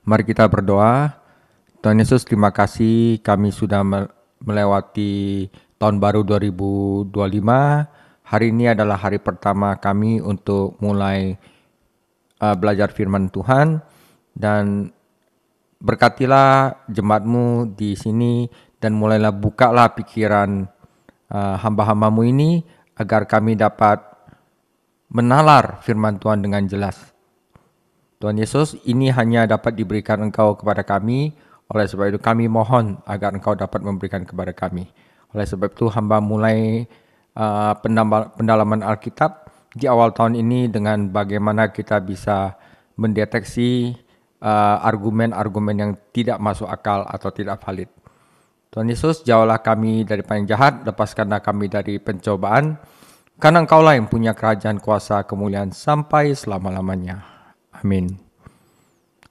Mari kita berdoa. Tuhan Yesus, terima kasih kami sudah melewati tahun baru 2025. Hari ini adalah hari pertama kami untuk mulai belajar firman Tuhan, dan berkatilah jemaat-Mu di sini dan mulailah bukalah pikiran hamba-hamba-Mu ini agar kami dapat menalar firman Tuhan dengan jelas. Tuhan Yesus, ini hanya dapat diberikan Engkau kepada kami. Oleh sebab itu kami mohon agar Engkau dapat memberikan kepada kami. Oleh sebab itu hamba mulai pendalaman Alkitab di awal tahun ini dengan bagaimana kita bisa mendeteksi argumen-argumen yang tidak masuk akal atau tidak valid. Tuhan Yesus, jauhlah kami dari yang jahat, lepaskanlah kami dari pencobaan, karena Engkaulah yang punya kerajaan, kuasa, kemuliaan sampai selama-lamanya. Amin.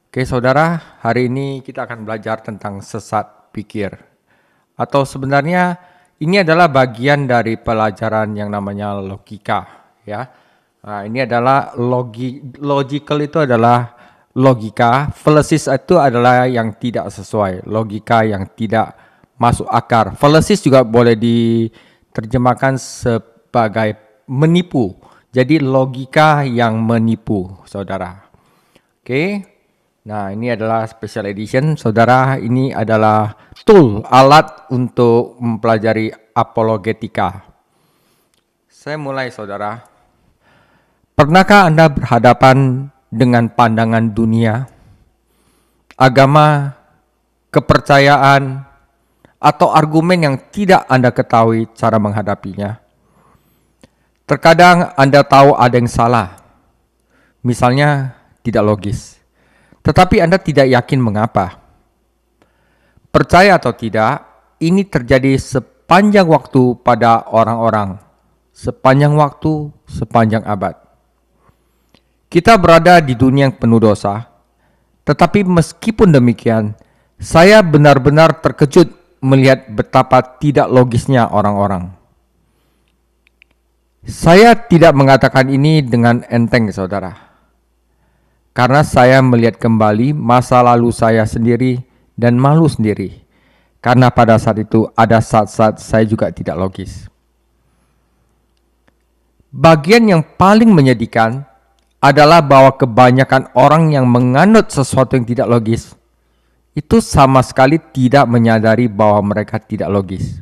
Oke saudara, hari ini kita akan belajar tentang sesat pikir. Atau sebenarnya ini adalah bagian dari pelajaran yang namanya logika. Ya. Nah, ini adalah logical itu adalah logika, fallacies itu adalah yang tidak sesuai, logika yang tidak masuk akal. Fallacies juga boleh diterjemahkan sebagai menipu. Jadi logika yang menipu, saudara. Oke, nah ini adalah special edition, saudara. Ini adalah tool, alat untuk mempelajari apologetika. Saya mulai, saudara. Pernahkah Anda berhadapan dengan pandangan dunia, agama, kepercayaan, atau argumen yang tidak Anda ketahui cara menghadapinya? Terkadang Anda tahu ada yang salah, misalnya tidak logis, tetapi Anda tidak yakin mengapa. Percaya atau tidak, ini terjadi sepanjang waktu pada orang-orang, sepanjang waktu, sepanjang abad. Kita berada di dunia yang penuh dosa, tetapi meskipun demikian, saya benar-benar terkejut melihat betapa tidak logisnya orang-orang. Saya tidak mengatakan ini dengan enteng, saudara. Karena saya melihat kembali masa lalu saya sendiri dan malu sendiri. Karena pada saat itu ada saat-saat saya juga tidak logis. Bagian yang paling menyedihkan adalah bahwa kebanyakan orang yang menganut sesuatu yang tidak logis itu sama sekali tidak menyadari bahwa mereka tidak logis.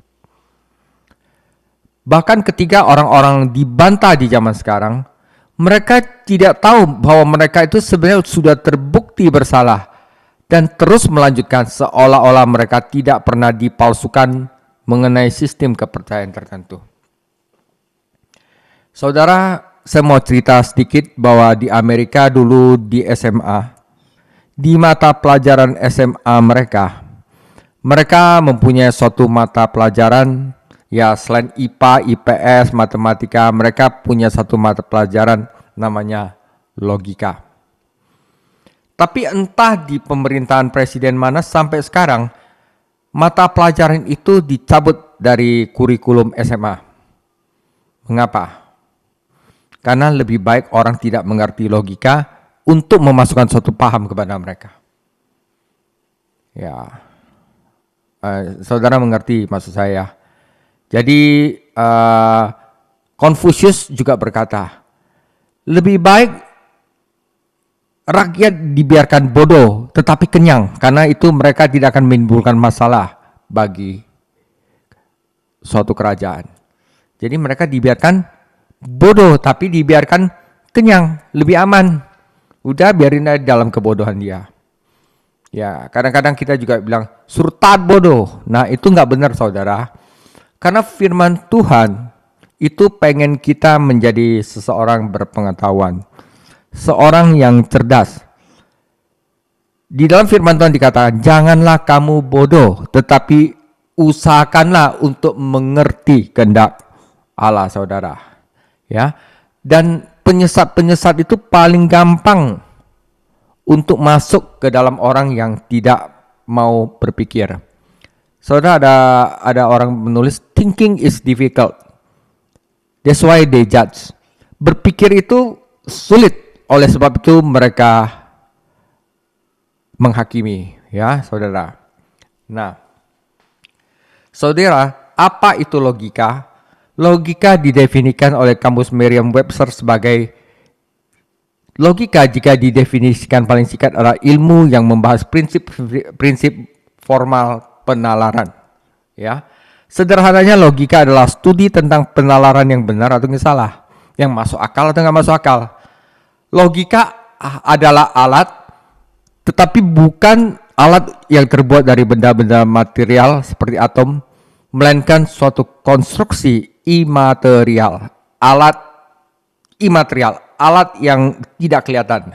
Bahkan ketika orang-orang dibantah di zaman sekarang, mereka tidak tahu bahwa mereka itu sebenarnya sudah terbukti bersalah dan terus melanjutkan seolah-olah mereka tidak pernah dipalsukan mengenai sistem kepercayaan tertentu. Saudara, saya mau cerita sedikit bahwa di Amerika dulu di SMA, di mata pelajaran SMA mereka mempunyai suatu mata pelajaran. Ya, selain IPA, IPS, matematika, mereka punya satu mata pelajaran namanya logika. Tapi entah di pemerintahan presiden mana sampai sekarang, mata pelajaran itu dicabut dari kurikulum SMA. Mengapa? Karena lebih baik orang tidak mengerti logika untuk memasukkan suatu paham kepada mereka. Ya, saudara mengerti maksud saya. Jadi Confucius juga berkata, lebih baik rakyat dibiarkan bodoh tetapi kenyang, karena itu mereka tidak akan menimbulkan masalah bagi suatu kerajaan. Jadi mereka dibiarkan bodoh tapi dibiarkan kenyang, lebih aman. Udah biarin aja dalam kebodohan dia. Ya, kadang-kadang kita juga bilang surtat bodoh. Nah, itu nggak benar, saudara. Karena firman Tuhan itu pengen kita menjadi seseorang berpengetahuan, seorang yang cerdas. Di dalam firman Tuhan dikatakan, janganlah kamu bodoh, tetapi usahakanlah untuk mengerti kehendak Allah, saudara. Ya, dan penyesat-penyesat itu paling gampang untuk masuk ke dalam orang yang tidak mau berpikir. Saudara, ada orang menulis, thinking is difficult. That's why they judge. Berpikir itu sulit, oleh sebab itu mereka menghakimi, ya saudara. Nah, saudara, apa itu logika? Logika didefinisikan oleh kamus Merriam-Webster sebagai logika jika didefinisikan paling singkat adalah ilmu yang membahas prinsip formal penalaran. Ya, sederhananya logika adalah studi tentang penalaran yang benar atau yang salah, yang masuk akal atau nggak masuk akal. Logika adalah alat, tetapi bukan alat yang terbuat dari benda-benda material seperti atom, melainkan suatu konstruksi imaterial, alat imaterial, alat yang tidak kelihatan.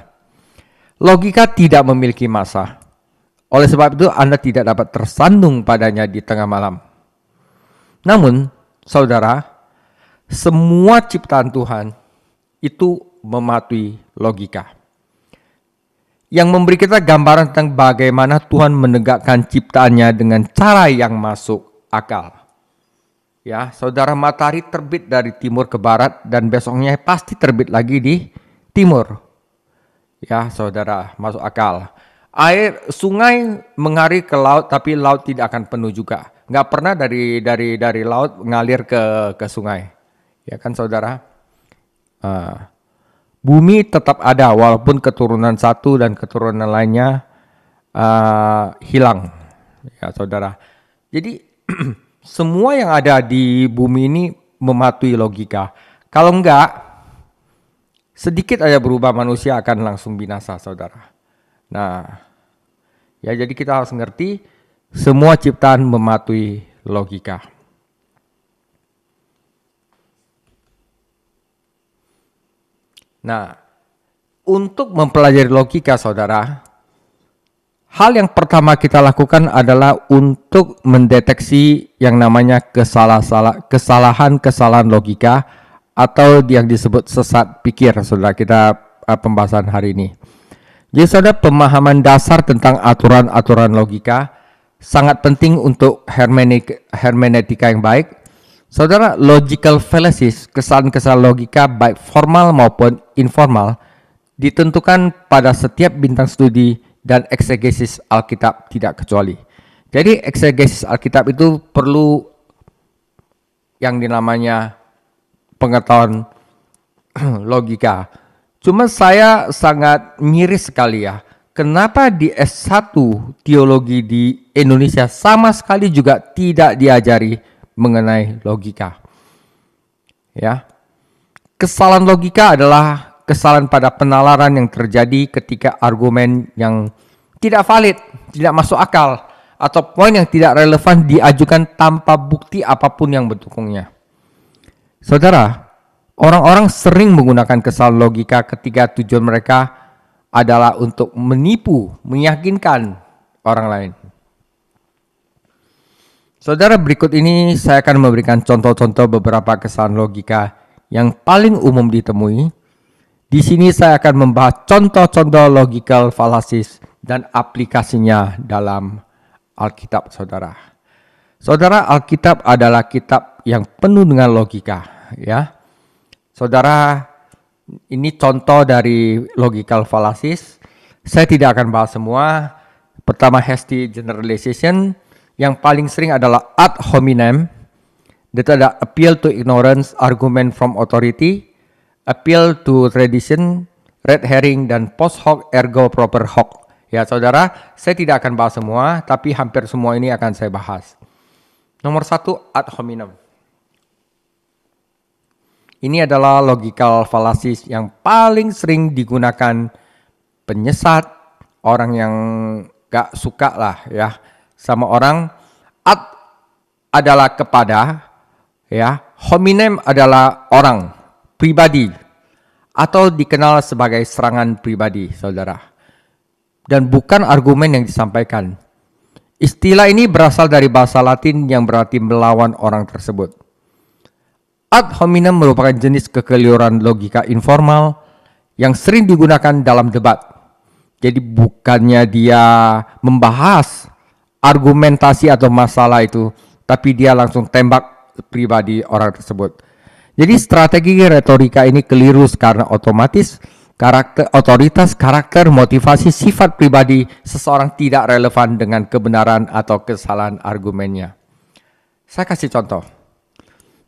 Logika tidak memiliki massa. Oleh sebab itu Anda tidak dapat tersandung padanya di tengah malam. Namun, saudara, semua ciptaan Tuhan itu mematuhi logika. Yang memberi kita gambaran tentang bagaimana Tuhan menegakkan ciptaannya dengan cara yang masuk akal. Ya, saudara, matahari terbit dari timur ke barat dan besoknya pasti terbit lagi di timur. Ya, saudara, masuk akal. Air sungai mengalir ke laut, tapi laut tidak akan penuh juga. Nggak pernah dari laut mengalir ke sungai. Ya kan, saudara? Bumi tetap ada walaupun keturunan satu dan keturunan lainnya hilang. Ya, saudara. Jadi semua yang ada di bumi ini mematuhi logika. Kalau enggak, sedikit aja berubah manusia akan langsung binasa, saudara. Nah, ya jadi kita harus ngerti semua ciptaan mematuhi logika. Nah, untuk mempelajari logika, saudara, hal yang pertama kita lakukan adalah untuk mendeteksi yang namanya kesalahan logika atau yang disebut sesat pikir, saudara. Kita pembahasan hari ini. Jadi, saudara, pemahaman dasar tentang aturan-aturan logika sangat penting untuk hermeneutika yang baik. Saudara, logical fallacies, kesalahan-kesalahan logika baik formal maupun informal, ditentukan pada setiap bintang studi dan eksegesis Alkitab tidak kecuali. Jadi eksegesis Alkitab itu perlu yang dinamanya pengetahuan logika. Cuma saya sangat miris sekali ya, kenapa di S1 teologi di Indonesia sama sekali juga tidak diajari mengenai logika. Ya. Kesalahan logika adalah kesalahan pada penalaran yang terjadi ketika argumen yang tidak valid, tidak masuk akal, atau poin yang tidak relevan diajukan tanpa bukti apapun yang mendukungnya. Saudara, orang-orang sering menggunakan kesalahan logika ketika tujuan mereka adalah untuk menipu, meyakinkan orang lain. Saudara, berikut ini saya akan memberikan contoh-contoh beberapa kesalahan logika yang paling umum ditemui. Di sini saya akan membahas contoh-contoh logical fallacies dan aplikasinya dalam Alkitab, saudara. Saudara, Alkitab adalah kitab yang penuh dengan logika, ya. Saudara, ini contoh dari logical fallacies. Saya tidak akan bahas semua. Pertama, hasty generalization. Yang paling sering adalah ad hominem. Itu ada appeal to ignorance, argument from authority, appeal to tradition, red herring, dan post hoc ergo proper hoc. Ya, saudara, saya tidak akan bahas semua, tapi hampir semua ini akan saya bahas. Nomor 1, ad hominem. Ini adalah logical fallacies yang paling sering digunakan penyesat, orang yang gak suka lah ya sama orang. Ad adalah kepada, ya, hominem adalah orang, pribadi, atau dikenal sebagai serangan pribadi, saudara. Dan bukan argumen yang disampaikan. Istilah ini berasal dari bahasa Latin yang berarti melawan orang tersebut. Ad hominem merupakan jenis kekeliruan logika informal yang sering digunakan dalam debat. Jadi bukannya dia membahas argumentasi atau masalah itu, tapi dia langsung tembak pribadi orang tersebut. Jadi strategi retorika ini keliru karena otomatis Karakter, otoritas, karakter, motivasi, sifat pribadi seseorang tidak relevan dengan kebenaran atau kesalahan argumennya. Saya kasih contoh.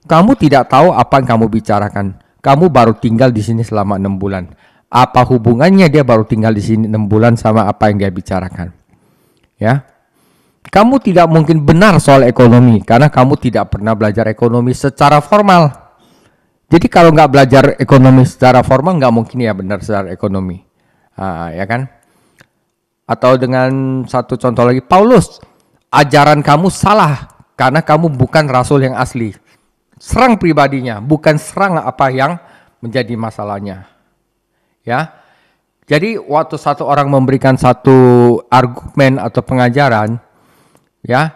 Kamu tidak tahu apa yang kamu bicarakan. Kamu baru tinggal di sini selama 6 bulan. Apa hubungannya dia baru tinggal di sini 6 bulan sama apa yang dia bicarakan? Ya. Kamu tidak mungkin benar soal ekonomi karena kamu tidak pernah belajar ekonomi secara formal. Jadi kalau nggak belajar ekonomi secara formal nggak mungkin ya benar secara ekonomi, ya kan? Atau dengan satu contoh lagi, Paulus, ajaran kamu salah karena kamu bukan rasul yang asli. Serang pribadinya, bukan serang apa yang menjadi masalahnya. Ya, jadi waktu satu orang memberikan satu argumen atau pengajaran, ya,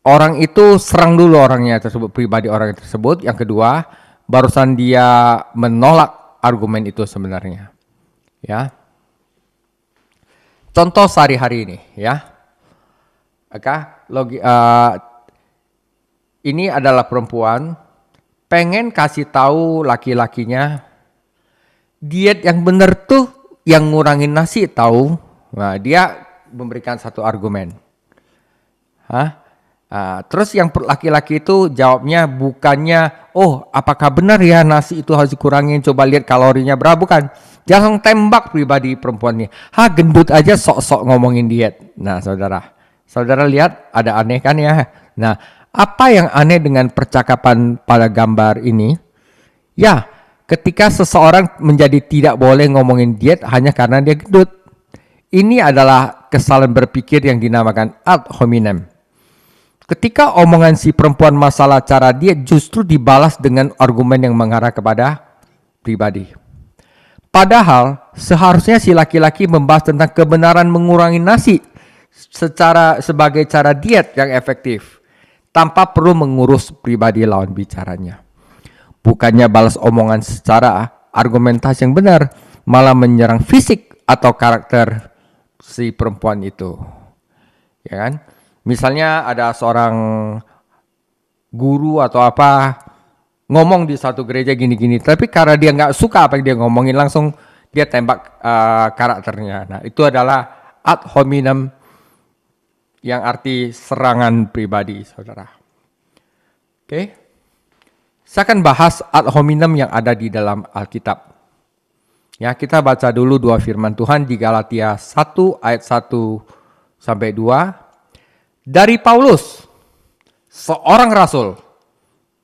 orang itu serang dulu orangnya tersebut, pribadi orang tersebut. Yang kedua, barusan dia menolak argumen itu sebenarnya. Ya. Contoh sehari-hari ini, ya. Ini adalah perempuan pengen kasih tahu laki-lakinya diet yang benar tuh yang ngurangin nasi tahu. Nah, dia memberikan satu argumen. Terus yang laki-laki itu jawabnya bukannya, oh apakah benar ya nasi itu harus dikurangin, coba lihat kalorinya berapa, bukan. Dia langsung tembak pribadi perempuan ini. Gendut aja sok-sok ngomongin diet. Nah saudara lihat ada aneh kan ya. Nah, apa yang aneh dengan percakapan pada gambar ini? Ya, ketika seseorang menjadi tidak boleh ngomongin diet hanya karena dia gendut. Ini adalah kesalahan berpikir yang dinamakan ad hominem. Ketika omongan si perempuan masalah cara diet justru dibalas dengan argumen yang mengarah kepada pribadi. Padahal seharusnya si laki-laki membahas tentang kebenaran mengurangi nasi sebagai cara diet yang efektif tanpa perlu mengurus pribadi lawan bicaranya. Bukannya balas omongan secara argumentasi yang benar, malah menyerang fisik atau karakter si perempuan itu. Ya kan? Misalnya ada seorang guru atau apa ngomong di satu gereja gini-gini, tapi karena dia nggak suka apa yang dia ngomongin, langsung dia tembak karakternya. Nah, itu adalah ad hominem yang arti serangan pribadi, saudara. Oke, saya akan bahas ad hominem yang ada di dalam Alkitab. Ya, kita baca dulu dua firman Tuhan di Galatia 1 ayat 1 sampai 2. Dari Paulus, seorang rasul,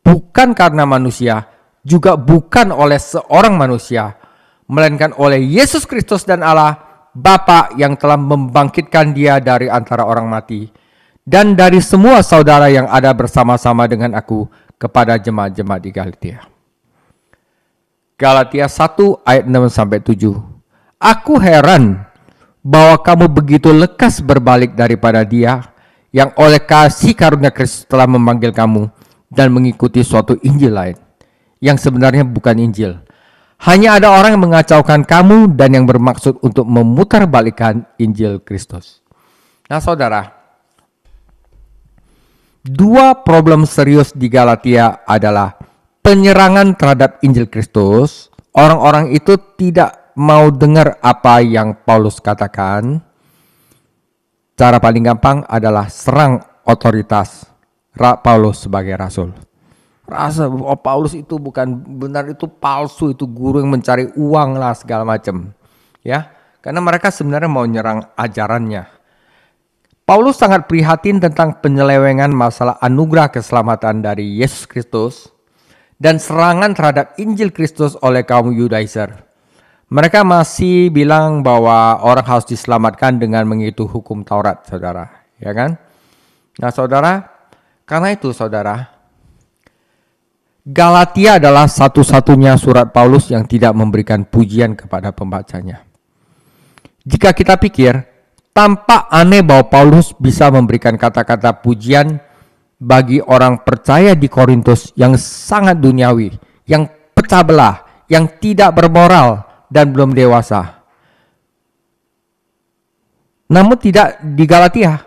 bukan karena manusia, juga bukan oleh seorang manusia, melainkan oleh Yesus Kristus dan Allah, Bapa yang telah membangkitkan dia dari antara orang mati, dan dari semua saudara yang ada bersama-sama dengan aku kepada jemaat-jemaat di Galatia. Galatia 1 ayat 6 sampai 7. Aku heran bahwa kamu begitu lekas berbalik daripada dia yang oleh kasih karunia Kristus telah memanggil kamu dan mengikuti suatu Injil lain, yang sebenarnya bukan Injil. Hanya ada orang yang mengacaukan kamu dan yang bermaksud untuk memutarbalikkan Injil Kristus. Nah saudara, dua problem serius di Galatia adalah penyerangan terhadap Injil Kristus. Orang-orang itu tidak mau dengar apa yang Paulus katakan. Cara paling gampang adalah serang otoritas Paulus sebagai rasul. Paulus itu bukan benar, itu palsu, itu guru yang mencari uang lah segala macam. Ya, karena mereka sebenarnya mau nyerang ajarannya. Paulus sangat prihatin tentang penyelewengan masalah anugerah keselamatan dari Yesus Kristus dan serangan terhadap Injil Kristus oleh kaum Yudaizer. Mereka masih bilang bahwa orang harus diselamatkan dengan mengikuti hukum Taurat, saudara. Ya kan? Nah, saudara, karena itu, saudara, Galatia adalah satu-satunya surat Paulus yang tidak memberikan pujian kepada pembacanya. Jika kita pikir, tampak aneh bahwa Paulus bisa memberikan kata-kata pujian bagi orang percaya di Korintus yang sangat duniawi, yang pecah belah, yang tidak bermoral, dan belum dewasa. Namun tidak di Galatia.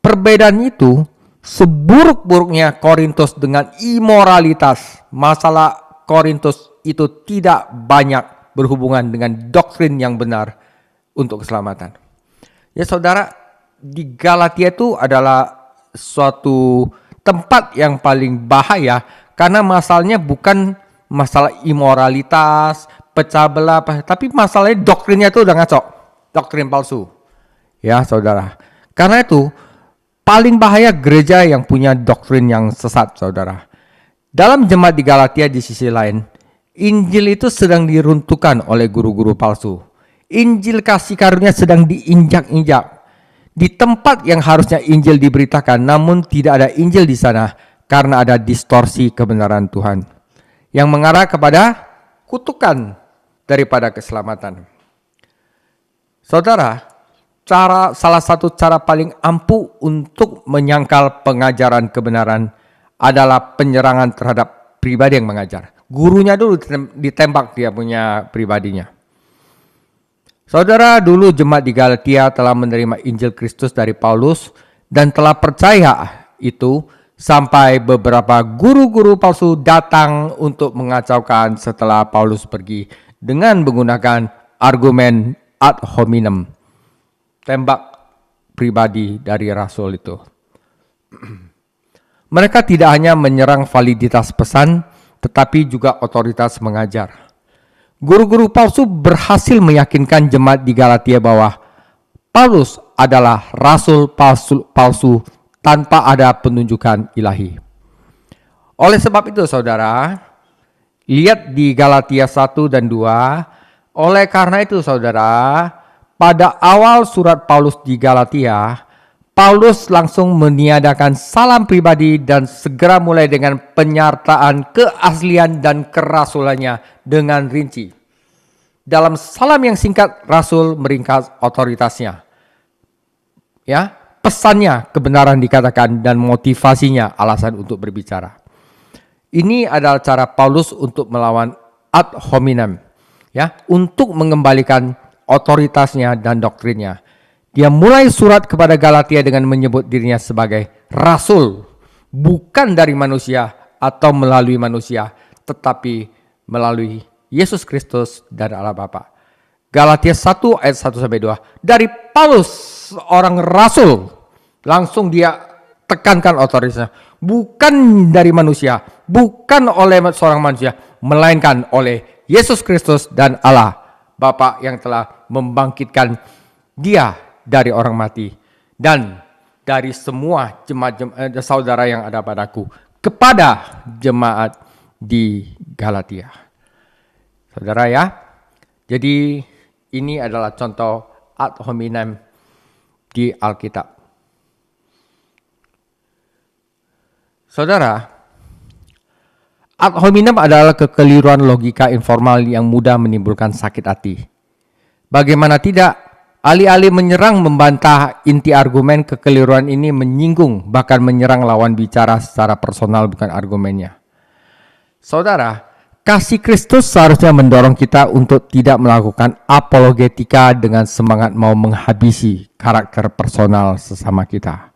Perbedaan itu, seburuk-buruknya Korintus dengan imoralitas, masalah Korintus itu tidak banyak berhubungan dengan doktrin yang benar untuk keselamatan. Ya saudara, di Galatia itu adalah suatu tempat yang paling bahaya karena masalahnya bukan masalah imoralitas, pecah belah, tapi masalahnya doktrinnya itu udah ngaco, doktrin palsu. Ya saudara, karena itu paling bahaya gereja yang punya doktrin yang sesat, saudara. Dalam jemaat di Galatia di sisi lain, Injil itu sedang diruntuhkan oleh guru-guru palsu. Injil kasih karunia sedang diinjak-injak. Di tempat yang harusnya Injil diberitakan, namun tidak ada Injil di sana karena ada distorsi kebenaran Tuhan yang mengarah kepada kutukan daripada keselamatan. Saudara, salah satu cara paling ampuh untuk menyangkal pengajaran kebenaran adalah penyerangan terhadap pribadi yang mengajar. Gurunya dulu ditembak dia punya pribadinya. Saudara, dulu jemaat di Galatia telah menerima Injil Kristus dari Paulus dan telah percaya itu sampai beberapa guru-guru palsu datang untuk mengacaukan setelah Paulus pergi dengan menggunakan argumen ad hominem, tembak pribadi dari rasul itu. Mereka tidak hanya menyerang validitas pesan, tetapi juga otoritas mengajar. Guru-guru palsu berhasil meyakinkan jemaat di Galatia bahwa Paulus adalah rasul palsu tanpa ada penunjukan ilahi. Oleh sebab itu saudara, lihat di Galatia 1 dan 2, oleh karena itu saudara, pada awal surat Paulus di Galatia, Paulus langsung meniadakan salam pribadi dan segera mulai dengan penyertaan keaslian dan kerasulannya dengan rinci. Dalam salam yang singkat, Rasul meringkas otoritasnya. Ya, pesannya kebenaran dikatakan dan motivasinya alasan untuk berbicara. Ini adalah cara Paulus untuk melawan ad hominem, ya, untuk mengembalikan otoritasnya dan doktrinnya. Dia mulai surat kepada Galatia dengan menyebut dirinya sebagai rasul, bukan dari manusia atau melalui manusia, tetapi melalui Yesus Kristus dan Allah Bapa. Galatia 1 ayat 1 sampai 2. Dari Paulus, seorang rasul, langsung dia tekankan otoritasnya, bukan dari manusia, bukan oleh seorang manusia, melainkan oleh Yesus Kristus dan Allah Bapa yang telah membangkitkan dia dari orang mati dan dari semua jemaat saudara yang ada padaku kepada jemaat di Galatia. Saudara ya, jadi ini adalah contoh ad hominem di Alkitab. Saudara, ad hominem adalah kekeliruan logika informal yang mudah menimbulkan sakit hati. Bagaimana tidak, alih-alih menyerang membantah inti argumen, kekeliruan ini menyinggung bahkan menyerang lawan bicara secara personal bukan argumennya. Saudara, kasih Kristus seharusnya mendorong kita untuk tidak melakukan apologetika dengan semangat mau menghabisi karakter personal sesama kita.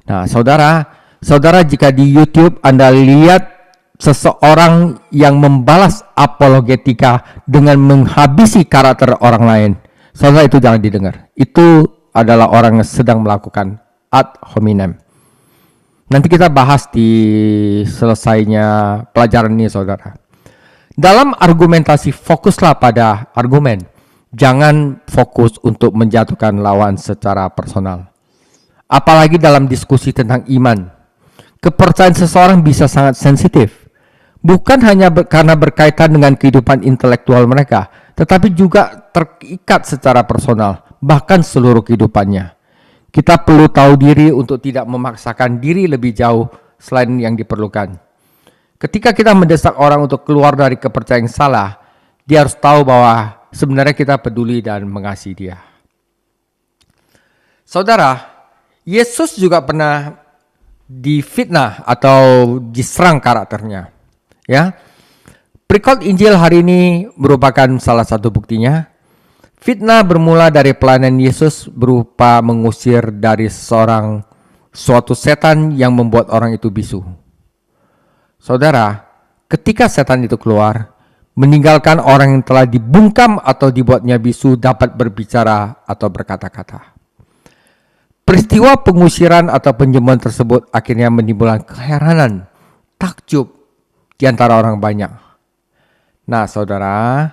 Nah, saudara jika di YouTube Anda lihat seseorang yang membalas apologetika dengan menghabisi karakter orang lain, saudara, itu jangan didengar. Itu adalah orang yang sedang melakukan ad hominem. Nanti kita bahas di selesainya pelajaran ini, saudara. Dalam argumentasi, fokuslah pada argumen. Jangan fokus untuk menjatuhkan lawan secara personal. Apalagi dalam diskusi tentang iman. Kepercayaan seseorang bisa sangat sensitif. Bukan hanya karena berkaitan dengan kehidupan intelektual mereka, tetapi juga terikat secara personal, bahkan seluruh kehidupannya. Kita perlu tahu diri untuk tidak memaksakan diri lebih jauh selain yang diperlukan. Ketika kita mendesak orang untuk keluar dari kepercayaan yang salah, dia harus tahu bahwa sebenarnya kita peduli dan mengasihi dia. Saudara, Yesus juga pernah difitnah atau diserang karakternya. Ya, perikop Injil hari ini merupakan salah satu buktinya. Fitnah bermula dari pelayanan Yesus berupa mengusir dari suatu setan yang membuat orang itu bisu. Saudara, ketika setan itu keluar, meninggalkan orang yang telah dibungkam atau dibuatnya bisu dapat berbicara atau berkata-kata. Peristiwa pengusiran atau penjemuan tersebut akhirnya menimbulkan keheranan, takjub di antara orang banyak. Nah, saudara,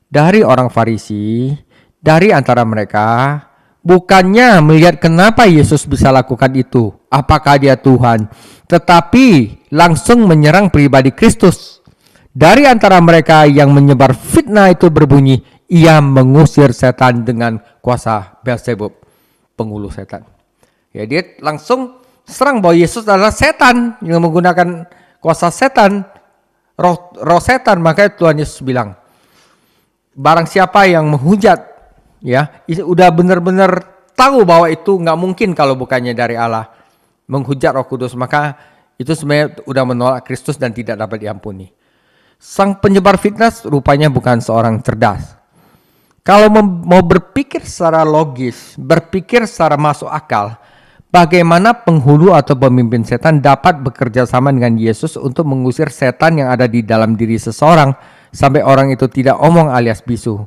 dari orang Farisi, dari antara mereka, bukannya melihat kenapa Yesus bisa lakukan itu, apakah dia Tuhan, tetapi langsung menyerang pribadi Kristus. Dari antara mereka yang menyebar fitnah itu berbunyi, ia mengusir setan dengan kuasa Beelzebub, penghulu setan. Ya, dia langsung serang bahwa Yesus adalah setan yang menggunakan kuasa setan, roh setan. Makanya Tuhan Yesus bilang, barang siapa yang menghujat, ya, udah benar-benar tahu bahwa itu nggak mungkin kalau bukannya dari Allah, menghujat Roh Kudus, maka itu sebenarnya udah menolak Kristus dan tidak dapat diampuni. Sang penyebar fitnah rupanya bukan seorang cerdas. Kalau mau berpikir secara logis, berpikir secara masuk akal, bagaimana penghulu atau pemimpin setan dapat bekerja sama dengan Yesus untuk mengusir setan yang ada di dalam diri seseorang sampai orang itu tidak omong alias bisu.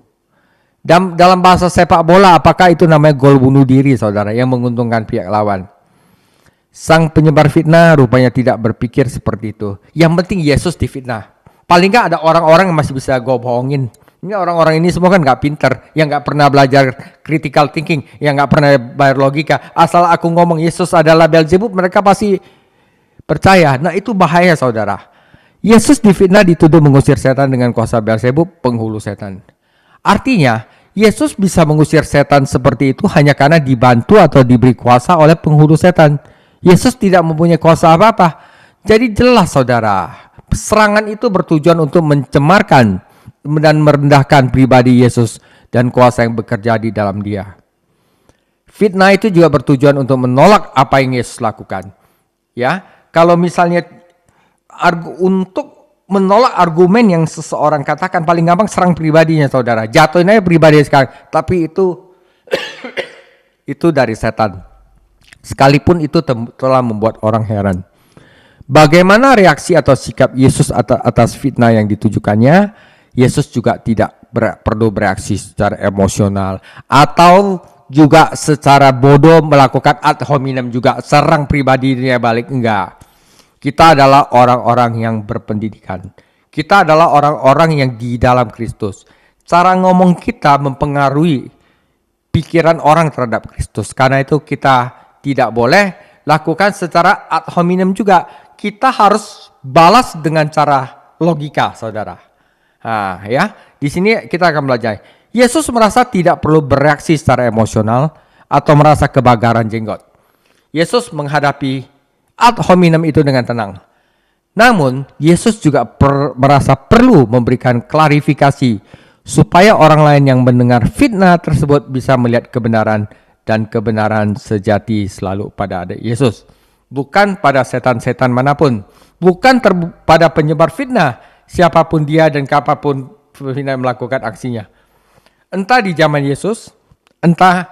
Dalam bahasa sepak bola, apakah itu namanya gol bunuh diri, saudara, yang menguntungkan pihak lawan? Sang penyebar fitnah rupanya tidak berpikir seperti itu. Yang penting Yesus difitnah. Paling nggak ada orang-orang yang masih bisa gue bohongin. Ini orang-orang ini semua kan nggak pinter, yang nggak pernah belajar critical thinking, yang nggak pernah bayar logika. Asal aku ngomong Yesus adalah Beelzebub, mereka pasti percaya. Nah, itu bahaya, saudara. Yesus difitnah dituduh mengusir setan dengan kuasa Beelzebub, penghulu setan. Artinya, Yesus bisa mengusir setan seperti itu hanya karena dibantu atau diberi kuasa oleh penghulu setan. Yesus tidak mempunyai kuasa apa-apa. Jadi jelas, saudara, serangan itu bertujuan untuk mencemarkan dan merendahkan pribadi Yesus dan kuasa yang bekerja di dalam dia. Fitnah itu juga bertujuan untuk menolak apa yang Yesus lakukan. Ya, kalau misalnya untuk menolak argumen yang seseorang katakan, paling gampang serang pribadinya, saudara. Jatuhin aja pribadi sekarang. Tapi itu itu dari setan. Sekalipun itu telah membuat orang heran. Bagaimana reaksi atau sikap Yesus atas fitnah yang ditujukannya? Yesus juga tidak perlu bereaksi secara emosional atau juga secara bodoh melakukan ad hominem juga serang pribadinya balik, enggak. Kita adalah orang-orang yang berpendidikan. Kita adalah orang-orang yang di dalam Kristus. Cara ngomong kita mempengaruhi pikiran orang terhadap Kristus. Karena itu kita tidak boleh lakukan secara ad hominem juga. Kita harus balas dengan cara logika, saudara. Nah, ya, di sini kita akan belajar. Yesus merasa tidak perlu bereaksi secara emosional atau merasa kebakaran jenggot. Yesus menghadapi ad hominem itu dengan tenang. Namun, Yesus juga merasa perlu memberikan klarifikasi supaya orang lain yang mendengar fitnah tersebut bisa melihat kebenaran, dan kebenaran sejati selalu pada ada Yesus. Bukan pada setan-setan manapun, bukan pada penyebar fitnah, siapapun dia dan kapanpun fitnah melakukan aksinya. Entah di zaman Yesus, entah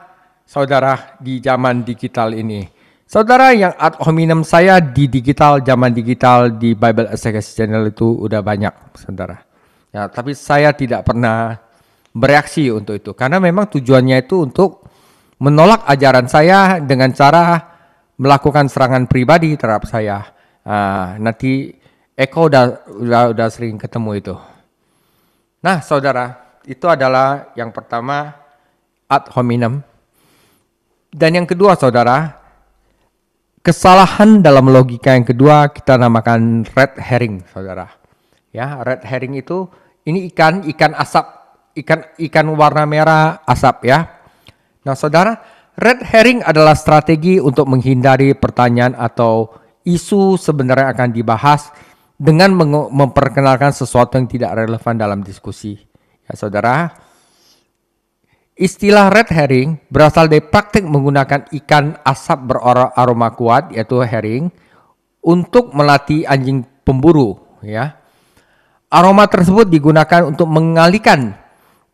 saudara di zaman digital ini. Saudara yang ad hominem saya di digital, zaman digital di Bible Exegesis Channel itu udah banyak, saudara. Ya, tapi saya tidak pernah bereaksi untuk itu, karena memang tujuannya itu untuk menolak ajaran saya dengan cara melakukan serangan pribadi terhadap saya. Nanti Eko udah sering ketemu itu. Nah, saudara, itu adalah yang pertama, ad hominem. Dan yang kedua, saudara, kesalahan dalam logika yang kedua kita namakan red herring, saudara. Ya, red herring itu ini ikan asap, ikan warna merah asap, ya. Nah, saudara, red herring adalah strategi untuk menghindari pertanyaan atau isu sebenarnya akan dibahas dengan memperkenalkan sesuatu yang tidak relevan dalam diskusi. Ya, saudara, istilah red herring berasal dari praktik menggunakan ikan asap beraroma kuat, yaitu herring, untuk melatih anjing pemburu. Ya, aroma tersebut digunakan untuk mengalihkan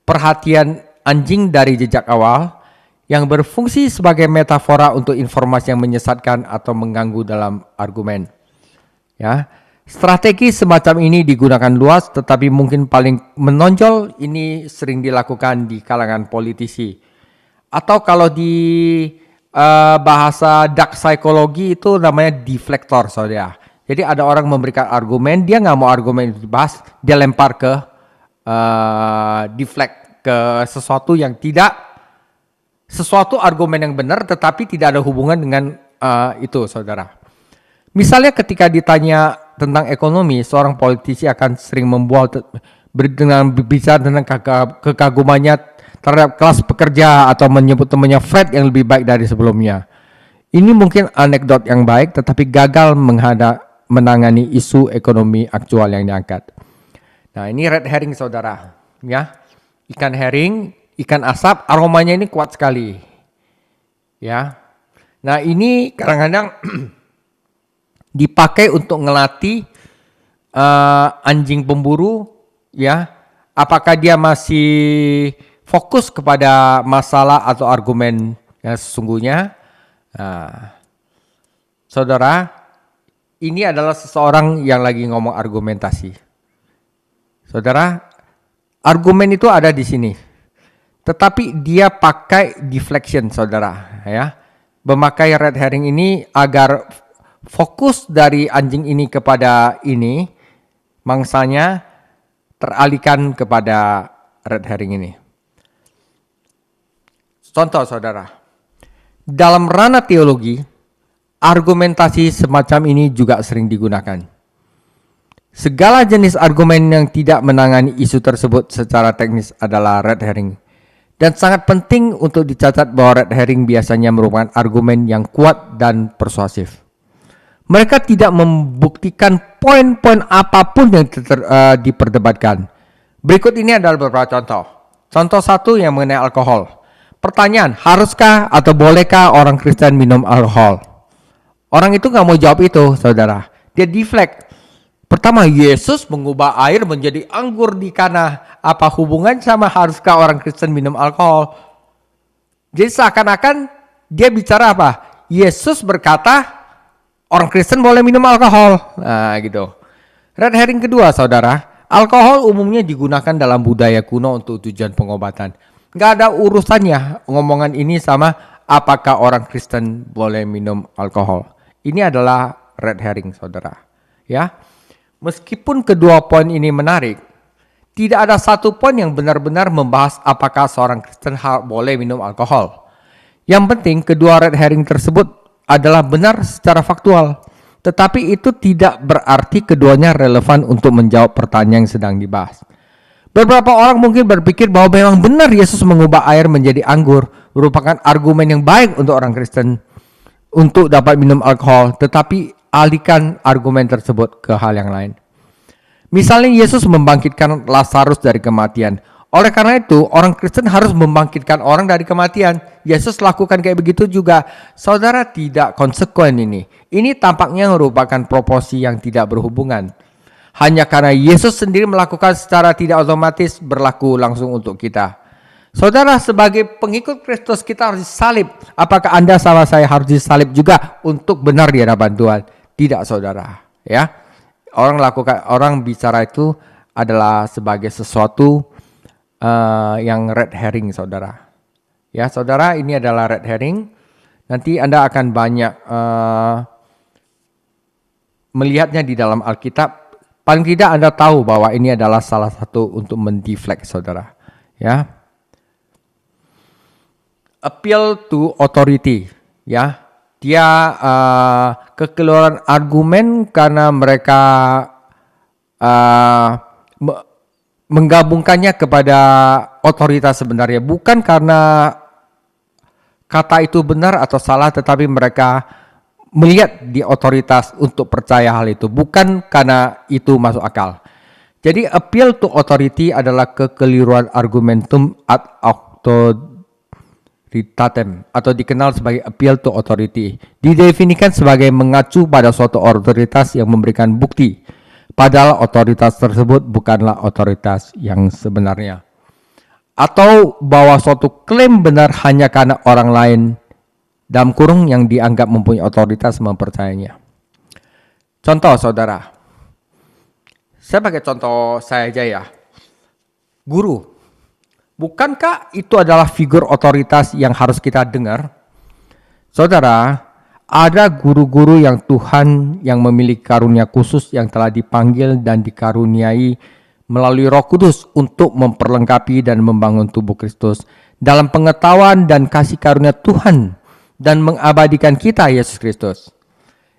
perhatian anjing dari jejak awal, yang berfungsi sebagai metafora untuk informasi yang menyesatkan atau mengganggu dalam argumen. Ya, Strategi semacam ini digunakan luas, tetapi mungkin paling menonjol ini sering dilakukan di kalangan politisi. Atau kalau di bahasa dark psychology itu namanya deflektor, saudara. Jadi ada orang memberikan argumen, dia nggak mau argumen itu dibahas, dia lempar ke deflect ke sesuatu yang tidak, sesuatu argumen yang benar, tetapi tidak ada hubungan dengan itu, saudara. Misalnya ketika ditanya tentang ekonomi, seorang politisi akan sering dengan berbicara tentang kekagumannya terhadap kelas pekerja atau menyebut temannya Fred yang lebih baik dari sebelumnya. Ini mungkin anekdot yang baik, tetapi gagal menangani isu ekonomi aktual yang diangkat. Nah, ini red herring, saudara. Ya, ikan herring, ikan asap, aromanya ini kuat sekali. Ya, nah ini kadang-kadang dipakai untuk ngelatih anjing pemburu, ya, apakah dia masih fokus kepada masalah atau argumen yang sesungguhnya. Nah, saudara, ini adalah seseorang yang lagi ngomong argumentasi. Saudara, argumen itu ada di sini, tetapi dia pakai deflection, saudara, ya, memakai red herring ini agar fokus dari anjing ini kepada ini, mangsanya teralihkan kepada red herring ini. Contoh, saudara, dalam ranah teologi, argumentasi semacam ini juga sering digunakan. Segala jenis argumen yang tidak menangani isu tersebut secara teknis adalah red herring. Dan sangat penting untuk dicatat bahwa red herring biasanya merupakan argumen yang kuat dan persuasif. Mereka tidak membuktikan poin-poin apapun yang diperdebatkan. Berikut ini adalah beberapa contoh. Contoh satu yang mengenai alkohol. Pertanyaan, haruskah atau bolehkah orang Kristen minum alkohol? Orang itu nggak mau jawab itu, saudara. Dia deflect. Pertama, Yesus mengubah air menjadi anggur di Kana. Apa hubungan sama haruskah orang Kristen minum alkohol? Jadi seakan-akan dia bicara apa? Yesus berkata, orang Kristen boleh minum alkohol. Nah, gitu. Red herring kedua, saudara. Alkohol umumnya digunakan dalam budaya kuno untuk tujuan pengobatan. Nggak ada urusannya ngomongan ini sama apakah orang Kristen boleh minum alkohol. Ini adalah red herring, saudara. Ya, meskipun kedua poin ini menarik, tidak ada satu poin yang benar-benar membahas apakah seorang Kristen boleh minum alkohol. Yang penting kedua red herring tersebut adalah benar secara faktual, tetapi itu tidak berarti keduanya relevan untuk menjawab pertanyaan yang sedang dibahas. Beberapa orang mungkin berpikir bahwa memang benar Yesus mengubah air menjadi anggur, merupakan argumen yang baik untuk orang Kristen untuk dapat minum alkohol, tetapi alihkan argumen tersebut ke hal yang lain. Misalnya Yesus membangkitkan Lazarus dari kematian. Oleh karena itu, orang Kristen harus membangkitkan orang dari kematian. Yesus lakukan kayak begitu juga. Saudara, tidak konsekuen ini. Ini tampaknya merupakan proporsi yang tidak berhubungan. Hanya karena Yesus sendiri melakukan secara tidak otomatis berlaku langsung untuk kita. Saudara, sebagai pengikut Kristus kita harus disalib. Apakah Anda sama saya harus disalib juga untuk benar di hadapan Tuhan? Tidak, saudara. Ya, orang bicara itu adalah sebagai sesuatu yang red herring, saudara. Ya, saudara, ini adalah red herring. Nanti Anda akan banyak melihatnya di dalam Alkitab. Paling tidak Anda tahu bahwa ini adalah salah satu untuk mendeflect, saudara. Ya, appeal to authority. Ya, dia kekeluaran argumen karena mereka menggabungkannya kepada otoritas sebenarnya, bukan karena kata itu benar atau salah, tetapi mereka melihat di otoritas untuk percaya hal itu, bukan karena itu masuk akal. Jadi appeal to authority adalah kekeliruan argumentum ad authoritatem atau dikenal sebagai appeal to authority. Didefinisikan sebagai mengacu pada suatu otoritas yang memberikan bukti, padahal otoritas tersebut bukanlah otoritas yang sebenarnya. Atau bahwa suatu klaim benar hanya karena orang lain dalam kurung yang dianggap mempunyai otoritas mempercayainya. Contoh, saudara, Saya pakai contoh saya aja ya. Guru. Bukankah itu adalah figur otoritas yang harus kita dengar? Saudara, ada guru-guru yang Tuhan yang memiliki karunia khusus yang telah dipanggil dan dikaruniai melalui Roh Kudus untuk memperlengkapi dan membangun tubuh Kristus dalam pengetahuan dan kasih karunia Tuhan dan mengabadikan kita Yesus Kristus.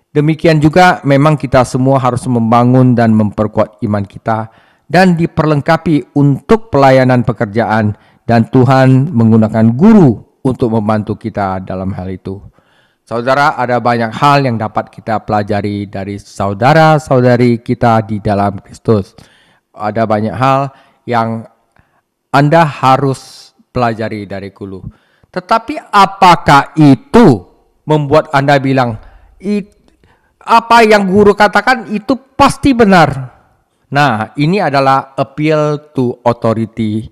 Demikian juga memang kita semua harus membangun dan memperkuat iman kita dan diperlengkapi untuk pelayanan pekerjaan, dan Tuhan menggunakan guru untuk membantu kita dalam hal itu. Saudara, ada banyak hal yang dapat kita pelajari dari saudara-saudari kita di dalam Kristus. Ada banyak hal yang Anda harus pelajari dari guru. Tetapi apakah itu membuat Anda bilang, apa yang guru katakan itu pasti benar? Nah, ini adalah appeal to authority.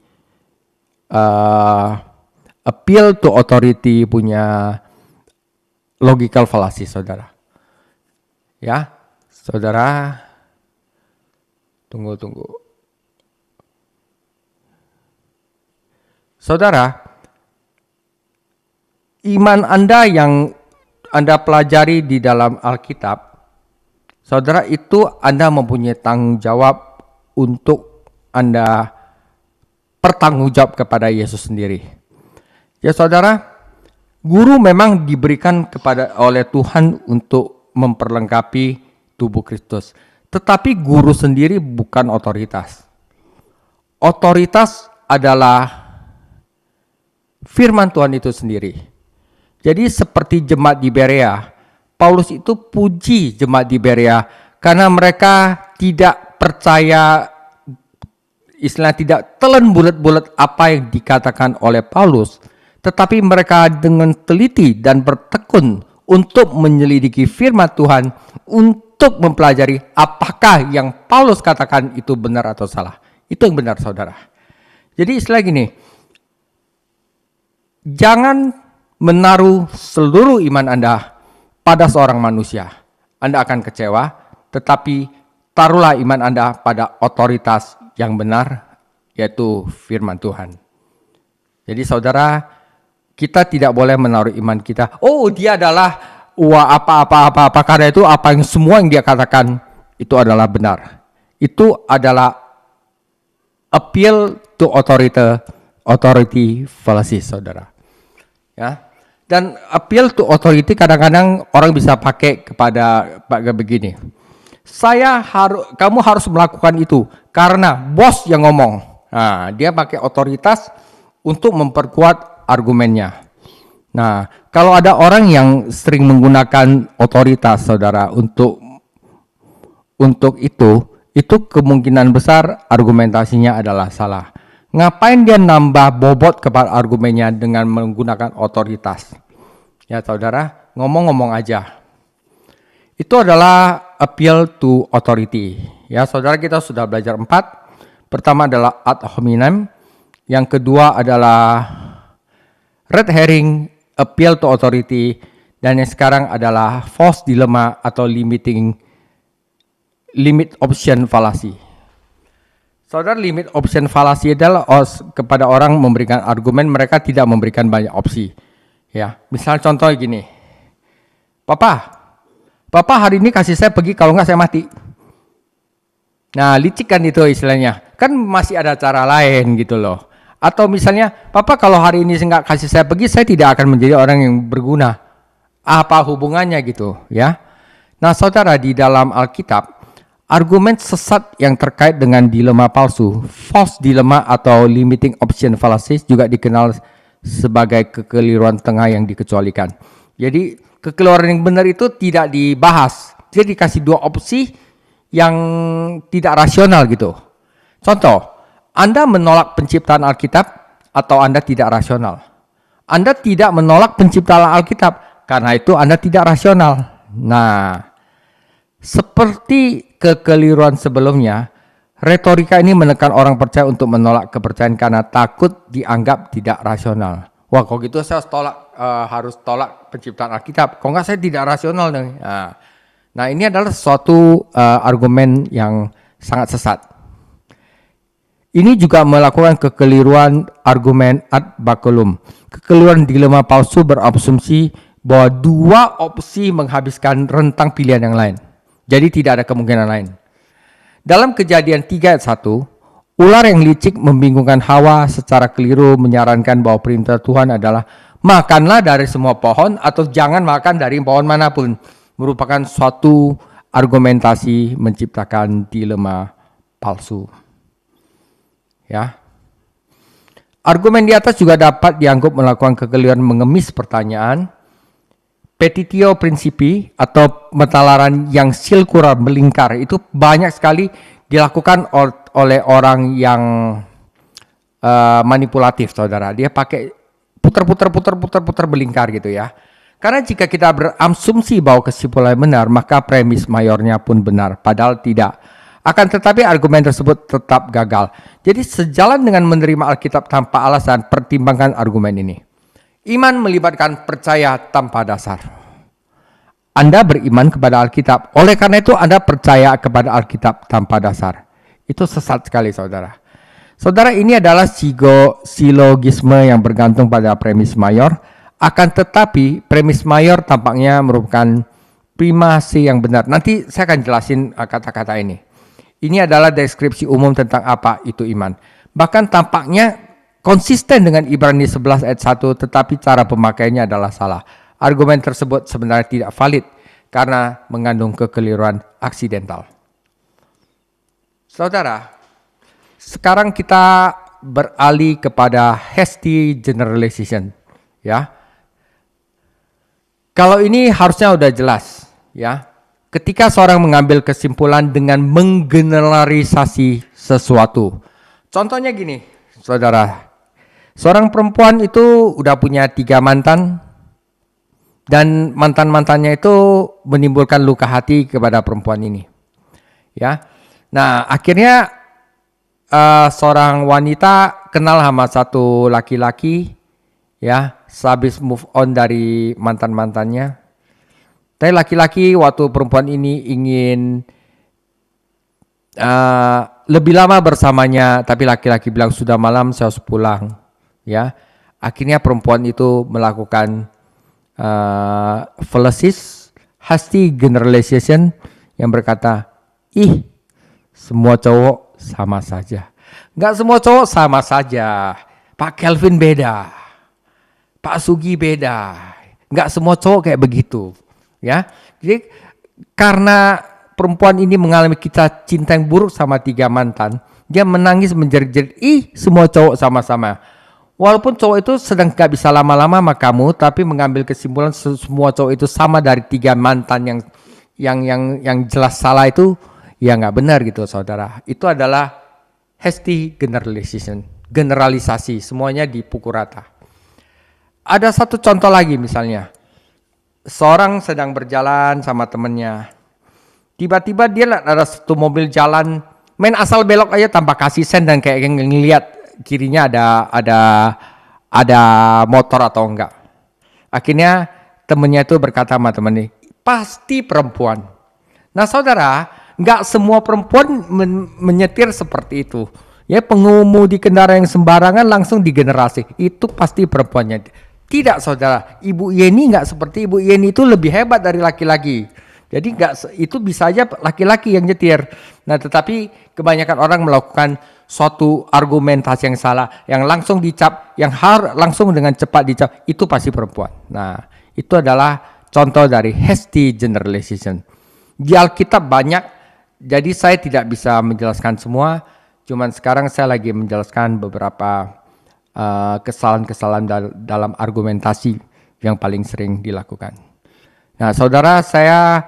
Appeal to authority punya logical fallacy, saudara. Ya, saudara. Tunggu. Saudara, iman Anda yang Anda pelajari di dalam Alkitab, saudara, itu Anda mempunyai tanggung jawab untuk Anda bertanggung jawab kepada Yesus sendiri. Ya saudara, guru memang diberikan oleh Tuhan untuk memperlengkapi tubuh Kristus. Tetapi guru sendiri bukan otoritas. Otoritas adalah firman Tuhan itu sendiri. Jadi seperti jemaat di Berea, Paulus itu puji jemaat di Berea karena mereka tidak percaya, istilah tidak telan bulat-bulat apa yang dikatakan oleh Paulus, tetapi mereka dengan teliti dan bertekun untuk menyelidiki firman Tuhan, untuk mempelajari apakah yang Paulus katakan itu benar atau salah. Itu yang benar, saudara. Jadi istilah gini, jangan menaruh seluruh iman Anda pada seorang manusia. Anda akan kecewa, tetapi taruhlah iman Anda pada otoritas yang benar, yaitu firman Tuhan. Jadi saudara, kita tidak boleh menaruh iman kita, oh dia adalah apa karena itu apa yang semua yang dia katakan itu adalah benar. Itu adalah appeal to authority fallacy, saudara. Ya. Dan appeal to authority kadang-kadang orang bisa pakai kepada begini. Kamu harus melakukan itu karena bos yang ngomong. Nah, dia pakai otoritas untuk memperkuat argumennya. Nah, kalau ada orang yang sering menggunakan otoritas, saudara, untuk itu kemungkinan besar argumentasinya adalah salah. Ngapain dia nambah bobot kepada argumennya dengan menggunakan otoritas? Ya, saudara, ngomong-ngomong aja. Itu adalah appeal to authority. Ya, saudara, kita sudah belajar 4. Pertama adalah ad hominem. Yang kedua adalah red herring, appeal to authority, dan yang sekarang adalah false dilemma atau limit option fallacy. Saudara, limit option fallacy adalah kepada orang memberikan argumen, mereka tidak memberikan banyak opsi. Ya, misal contoh gini, Papa hari ini kasih saya pergi, kalau enggak saya mati. Nah, licik kan itu istilahnya, kan masih ada cara lain gitu loh. Atau misalnya, Papa kalau hari ini enggak kasih saya pergi, saya tidak akan menjadi orang yang berguna. Apa hubungannya gitu ya? Nah saudara, di dalam Alkitab, argumen sesat yang terkait dengan dilema palsu, false dilemma atau limiting option fallacy, juga dikenal sebagai kekeliruan tengah yang dikecualikan. Jadi kekeliruan yang benar itu tidak dibahas. Jadi dikasih dua opsi yang tidak rasional gitu. Contoh, Anda menolak penciptaan Alkitab atau Anda tidak rasional. Anda tidak menolak penciptaan Alkitab, karena itu Anda tidak rasional. Nah, seperti kekeliruan sebelumnya, retorika ini menekan orang percaya untuk menolak kepercayaan karena takut dianggap tidak rasional. Wah, kalau gitu saya harus tolak penciptaan Alkitab. Kalau enggak saya tidak rasional. Nah, ini adalah suatu argumen yang sangat sesat. Ini juga melakukan kekeliruan argumen ad baculum. Kekeliruan dilema palsu berasumsi bahwa dua opsi menghabiskan rentang pilihan yang lain. Jadi tidak ada kemungkinan lain. Dalam Kejadian 3 ayat 1, ular yang licik membingungkan Hawa secara keliru menyarankan bahwa perintah Tuhan adalah makanlah dari semua pohon atau jangan makan dari pohon manapun. Merupakan suatu argumentasi menciptakan dilema palsu. Ya. Argumen di atas juga dapat dianggap melakukan kekeliruan mengemis pertanyaan. Petitio principi atau metalaran yang silkular melingkar itu banyak sekali dilakukan oleh orang yang manipulatif, saudara. Dia pakai putar melingkar gitu ya. Karena jika kita berasumsi bahwa kesimpulan benar, maka premis mayornya pun benar, padahal tidak. Akan tetapi argumen tersebut tetap gagal. Jadi sejalan dengan menerima Alkitab tanpa alasan, pertimbangkan argumen ini. Iman melibatkan percaya tanpa dasar. Anda beriman kepada Alkitab, oleh karena itu Anda percaya kepada Alkitab tanpa dasar. Itu sesat sekali, saudara. Saudara, ini adalah silogisme yang bergantung pada premis mayor. Akan tetapi premis mayor tampaknya merupakan primasi yang benar. Nanti saya akan jelasin kata-kata ini. Ini adalah deskripsi umum tentang apa itu iman. Bahkan tampaknya konsisten dengan Ibrani 11 ayat 1, tetapi cara pemakaiannya adalah salah. Argumen tersebut sebenarnya tidak valid karena mengandung kekeliruan aksidental. Saudara, sekarang kita beralih kepada hasty generalization, ya. Kalau ini harusnya udah jelas, ya. Ketika seorang mengambil kesimpulan dengan menggeneralisasi sesuatu. Contohnya gini, saudara. Seorang perempuan itu udah punya 3 mantan, dan mantan-mantannya itu menimbulkan luka hati kepada perempuan ini. Ya. Nah, akhirnya seorang wanita kenal sama satu laki-laki, ya, sehabis move on dari mantan-mantannya. Tapi laki-laki waktu perempuan ini ingin lebih lama bersamanya, tapi laki-laki bilang sudah malam saya harus pulang. Ya, akhirnya perempuan itu melakukan fallacies, hasty generalization yang berkata, semua cowok sama saja. Enggak semua cowok sama saja. Pak Kelvin beda, Pak Sugi beda. Enggak semua cowok kayak begitu. Ya, jadi karena perempuan ini mengalami kisah cinta yang buruk sama 3 mantan, dia menangis menjerit-jerit, semua cowok sama-sama. Walaupun cowok itu sedang gak bisa lama-lama sama kamu, tapi mengambil kesimpulan semua cowok itu sama dari 3 mantan yang jelas salah itu, ya nggak benar gitu, saudara. Itu adalah hasty generalization, generalisasi, semuanya dipukul rata. Ada satu contoh lagi misalnya, seorang sedang berjalan sama temennya, tiba-tiba dia ada satu mobil jalan, main asal belok aja tanpa kasih sen dan kayak ngelihat kirinya ada motor atau enggak. Akhirnya temennya itu berkata sama temennya, pasti perempuan. Nah saudara, enggak semua perempuan menyetir seperti itu. Ya, pengemudi kendaraan yang sembarangan langsung digenerasi, itu pasti perempuannya. Tidak saudara, Ibu Yeni enggak seperti Ibu Yeni, itu lebih hebat dari laki-laki. Jadi itu bisa aja laki-laki yang nyetir. Nah, tetapi kebanyakan orang melakukan suatu argumentasi yang salah, yang langsung dicap, yang langsung dengan cepat dicap, itu pasti perempuan. Nah, itu adalah contoh dari hasty generalization. Di Alkitab banyak, jadi saya tidak bisa menjelaskan semua, cuman sekarang saya lagi menjelaskan beberapa kesalahan-kesalahan dalam argumentasi yang paling sering dilakukan. Nah, saudara, saya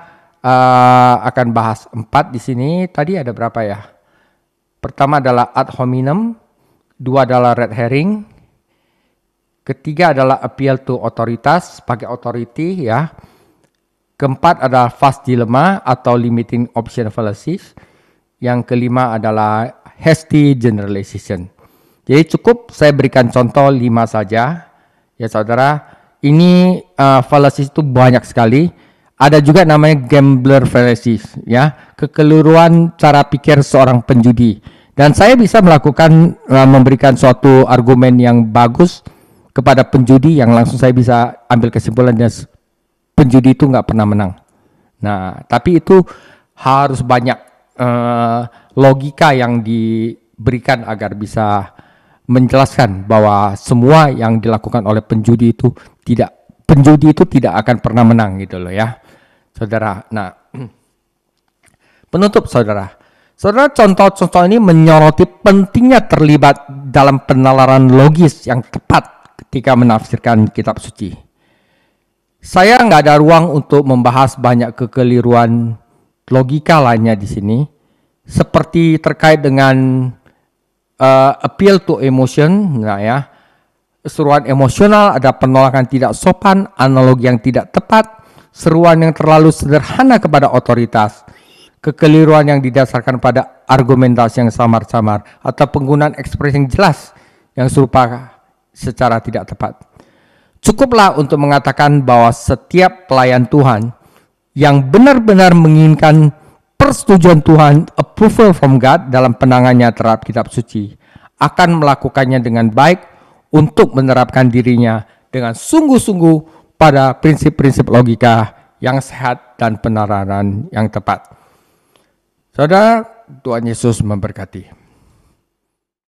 akan bahas 4 di sini. Tadi ada berapa ya? Pertama adalah ad hominem, 2 adalah red herring, ketiga adalah appeal to otoritas, pakai authority ya. Keempat adalah fast dilemma atau limiting option fallacies. Yang kelima adalah hasty generalization. Jadi cukup saya berikan contoh 5 saja. Ya saudara, ini fallacies itu banyak sekali. Ada juga namanya gambler fallacy, ya, kekeliruan cara pikir seorang penjudi. Dan saya bisa melakukan memberikan suatu argumen yang bagus kepada penjudi yang langsung saya bisa ambil kesimpulannya penjudi itu nggak pernah menang. Nah, tapi itu harus banyak logika yang diberikan agar bisa menjelaskan bahwa semua yang dilakukan oleh penjudi itu tidak akan pernah menang gitu loh ya, saudara. Nah, penutup saudara, contoh-contoh ini menyoroti pentingnya terlibat dalam penalaran logis yang tepat ketika menafsirkan kitab suci. Saya nggak ada ruang untuk membahas banyak kekeliruan logika lainnya di sini, seperti terkait dengan appeal to emotion, nah ya, seruan emosional, ada penolakan tidak sopan, analogi yang tidak tepat, seruan yang terlalu sederhana kepada otoritas, kekeliruan yang didasarkan pada argumentasi yang samar-samar, atau penggunaan ekspresi yang jelas yang serupa secara tidak tepat. Cukuplah untuk mengatakan bahwa setiap pelayan Tuhan yang benar-benar menginginkan persetujuan Tuhan, approval from God dalam penangannya terhadap kitab suci, akan melakukannya dengan baik untuk menerapkan dirinya dengan sungguh-sungguh pada prinsip-prinsip logika yang sehat dan penalaran yang tepat. Saudara, Tuhan Yesus memberkati.